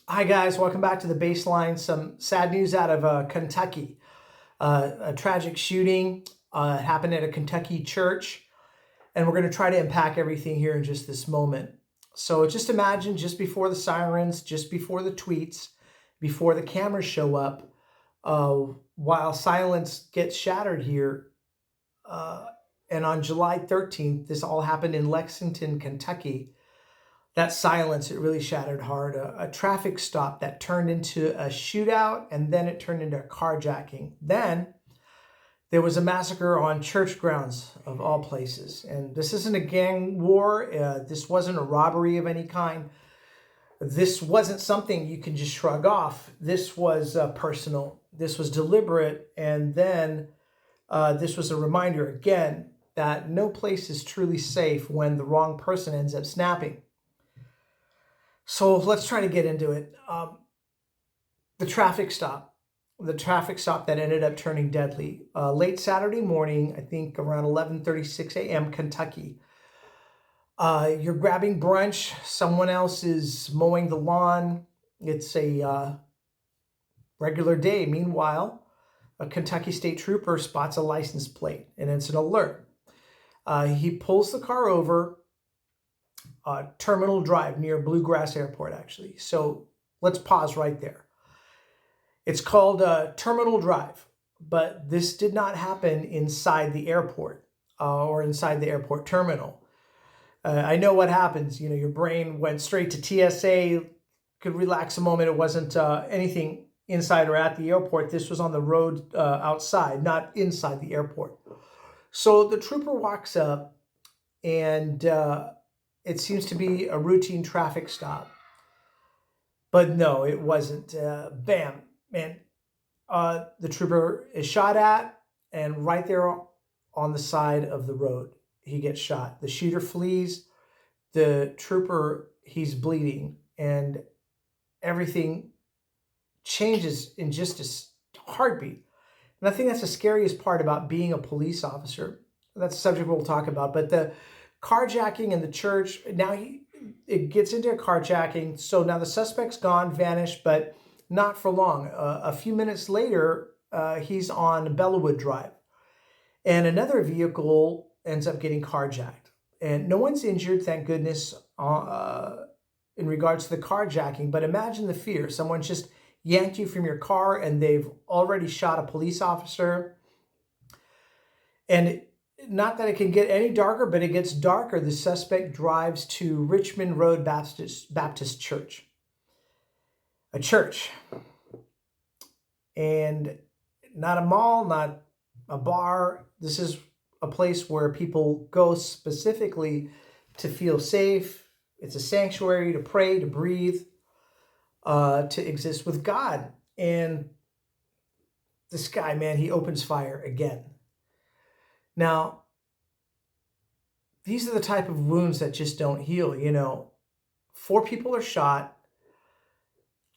Hi guys, welcome back to the Baseline. Some sad news out of Kentucky. A tragic shooting happened at a Kentucky church, and we're going to try to unpack everything here in just this moment. So just imagine just before the sirens, just before the tweets, before the cameras show up, while silence gets shattered here. And on July 13th, this all happened in Lexington, Kentucky. That silence, it really shattered hard. A traffic stop that turned into a shootout, and then it turned into a carjacking. Then there was a massacre on church grounds of all places. And this isn't a gang war. This wasn't a robbery of any kind. This wasn't something you can just shrug off. This was personal. This was deliberate. And then this was a reminder again that no place is truly safe when the wrong person ends up snapping. So let's try to get into it. The traffic stop that ended up turning deadly. Late Saturday morning, I think around 11:36 a.m. Kentucky. You're grabbing brunch. Someone else is mowing the lawn. It's a regular day. Meanwhile, a Kentucky state trooper spots a license plate, and it's an alert. He pulls the car over. Terminal Drive near Bluegrass Airport, actually. So let's pause right there. It's called Terminal Drive, but this did not happen inside the airport or inside the airport terminal. I know what happens. You know, your brain went straight to TSA, could relax a moment. It wasn't anything inside or at the airport. This was on the road outside, not inside the airport. So the trooper walks up and it seems to be a routine traffic stop. But no, it wasn't. Bam, man. The trooper is shot at, and right there on the side of the road, he gets shot. The shooter flees. The trooper, he's bleeding, and everything changes in just a heartbeat. And I think that's the scariest part about being a police officer. That's a subject we'll talk about. But the carjacking in the church, now it gets into a carjacking. So now the suspect's gone, vanished, but not for long. A few minutes later, he's on Bellawood Drive. And another vehicle ends up getting carjacked. And no one's injured, thank goodness, in regards to the carjacking. But imagine the fear. Someone just yanked you from your car and they've already shot a police officer. And not that it can get any darker, but it gets darker. The suspect drives to Richmond Road Baptist Church. A church. And not a mall, not a bar. This is a place where people go specifically to feel safe. It's a sanctuary to pray, to breathe, to exist with God. And this guy, man, he opens fire again. Now, these are the type of wounds that just don't heal. You know, 4 people are shot.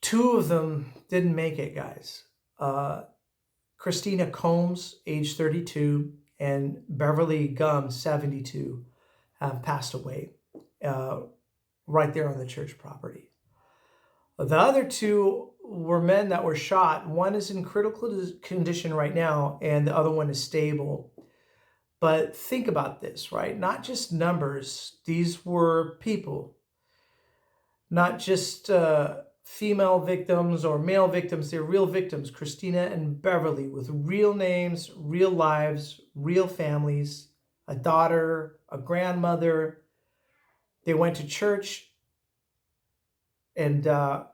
2 of them didn't make it, guys. Christina Combs, age 32, and Beverly Gumm, 72, have passed away right there on the church property. The other 2 were men that were shot. One is in critical condition right now, and the other one is stable. But think about this, right? Not just numbers. These were people, not just female victims or male victims. They're real victims. Christina and Beverly, with real names, real lives, real families, a daughter, a grandmother. They went to church, and I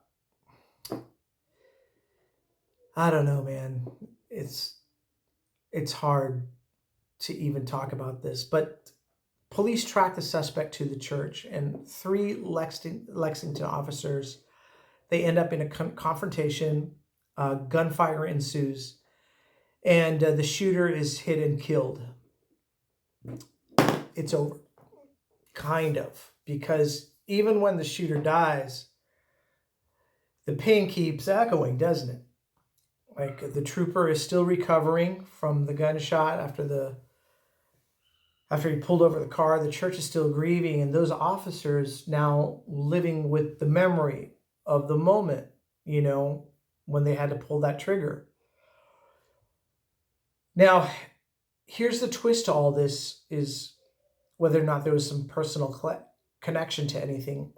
don't know, man. It's hard to even talk about this, but police tracked the suspect to the church, and 3 Lexington officers, they end up in a confrontation. Gunfire ensues, and the shooter is hit and killed. It's over, kind of, because even when the shooter dies, the pain keeps echoing, doesn't it? Like, the trooper is still recovering from the gunshot after he pulled over the car. The church is still grieving, and those officers now living with the memory of the moment, when they had to pull that trigger. Now, here's the twist to all this is whether or not there was some personal connection to anything.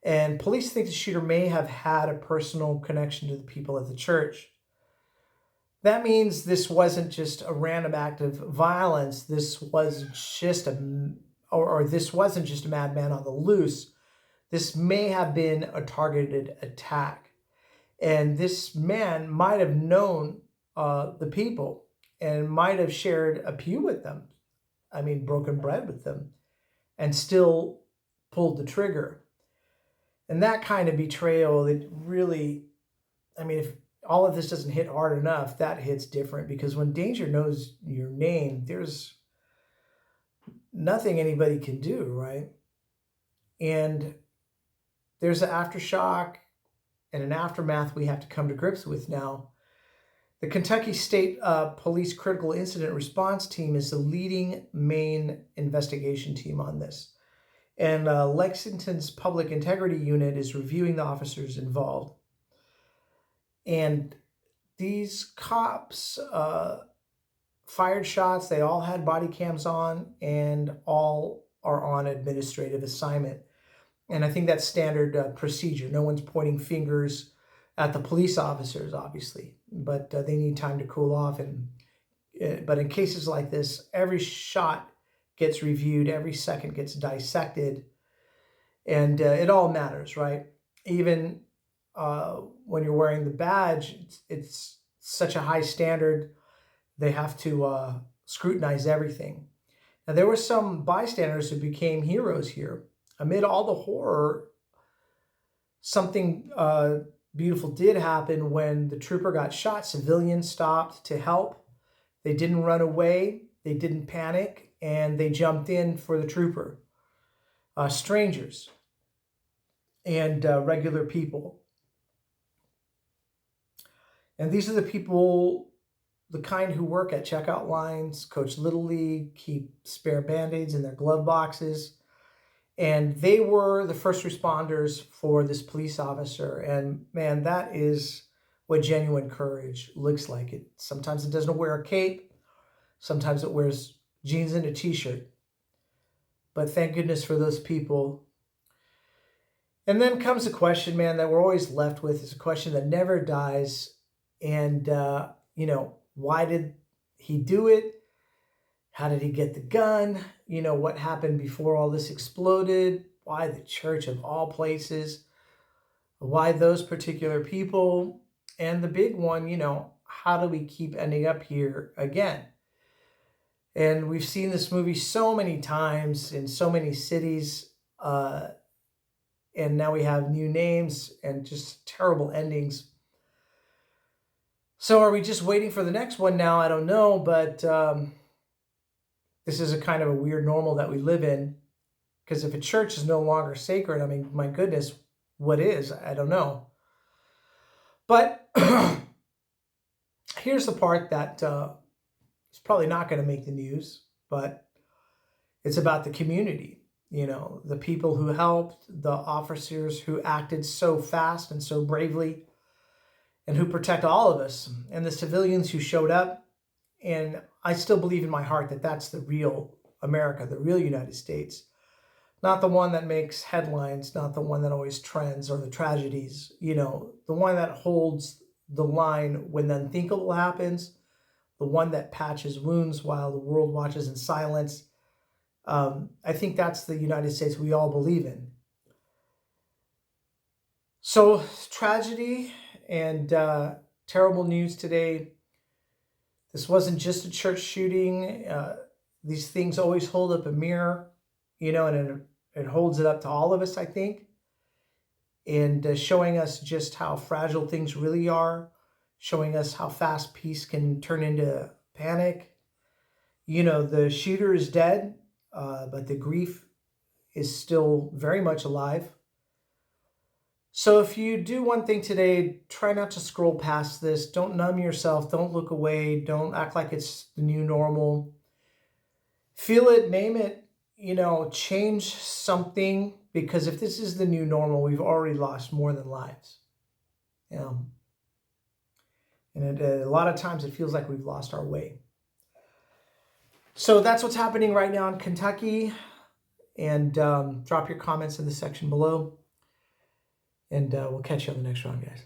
And police think the shooter may have had a personal connection to the people at the church. That means this wasn't just a random act of violence. This was just or this wasn't just a madman on the loose. This may have been a targeted attack. And this man might have known the people and might have shared a pew with them. I mean, broken bread with them, and still pulled the trigger. And that kind of betrayal, it really, if all of this doesn't hit hard enough, that hits different, because when danger knows your name, there's nothing anybody can do, right? And there's an aftershock and an aftermath we have to come to grips with now. The Kentucky State Police Critical Incident Response Team is the leading main investigation team on this. And Lexington's Public Integrity Unit is reviewing the officers involved. And these cops fired shots. They all had body cams on, and all are on administrative assignment. And I think that's standard procedure. No one's pointing fingers at the police officers, obviously, but they need time to cool off. But in cases like this, every shot gets reviewed, every second gets dissected, and it all matters, right? Even when you're wearing the badge, it's such a high standard. They have to scrutinize everything. Now, there were some bystanders who became heroes here. Amid all the horror, something beautiful did happen when the trooper got shot. Civilians stopped to help. They didn't run away. They didn't panic, and they jumped in for the trooper. Strangers and regular people. And these are the people, the kind who work at checkout lines, coach Little League, keep spare Band-Aids in their glove boxes. And they were the first responders for this police officer. And man, that is what genuine courage looks like. Sometimes it doesn't wear a cape. Sometimes it wears jeans and a t-shirt. But thank goodness for those people. And then comes a question, man, that we're always left with. It's a question that never dies. And, why did he do it? How did he get the gun? What happened before all this exploded? Why the church of all places? Why those particular people? And the big one, how do we keep ending up here again? And we've seen this movie so many times in so many cities. And now we have new names and just terrible endings. So are we just waiting for the next one now? I don't know, but this is a kind of a weird normal that we live in, because if a church is no longer sacred, my goodness, what is? I don't know. But here's the part that is probably not going to make the news, but it's about the community, the people who helped, the officers who acted so fast and so bravely, and who protect all of us, and the civilians who showed up. And I still believe in my heart that that's the real America, the real United States. Not the one that makes headlines, not the one that always trends, or the tragedies, the one that holds the line when the unthinkable happens, the one that patches wounds while the world watches in silence. I think that's the United States we all believe in. So tragedy and terrible news today. This wasn't just a church shooting. These things always hold up a mirror, and it holds it up to all of us, I think, and showing us just how fragile things really are, showing us how fast peace can turn into panic. The shooter is dead, but the grief is still very much alive. So if you do one thing today, try not to scroll past this. Don't numb yourself. Don't look away. Don't act like it's the new normal. Feel it, name it, change something because if this is the new normal, we've already lost more than lives. And a lot of times it feels like we've lost our way. So that's what's happening right now in Kentucky. And drop your comments in the section below. And we'll catch you on the next round, guys.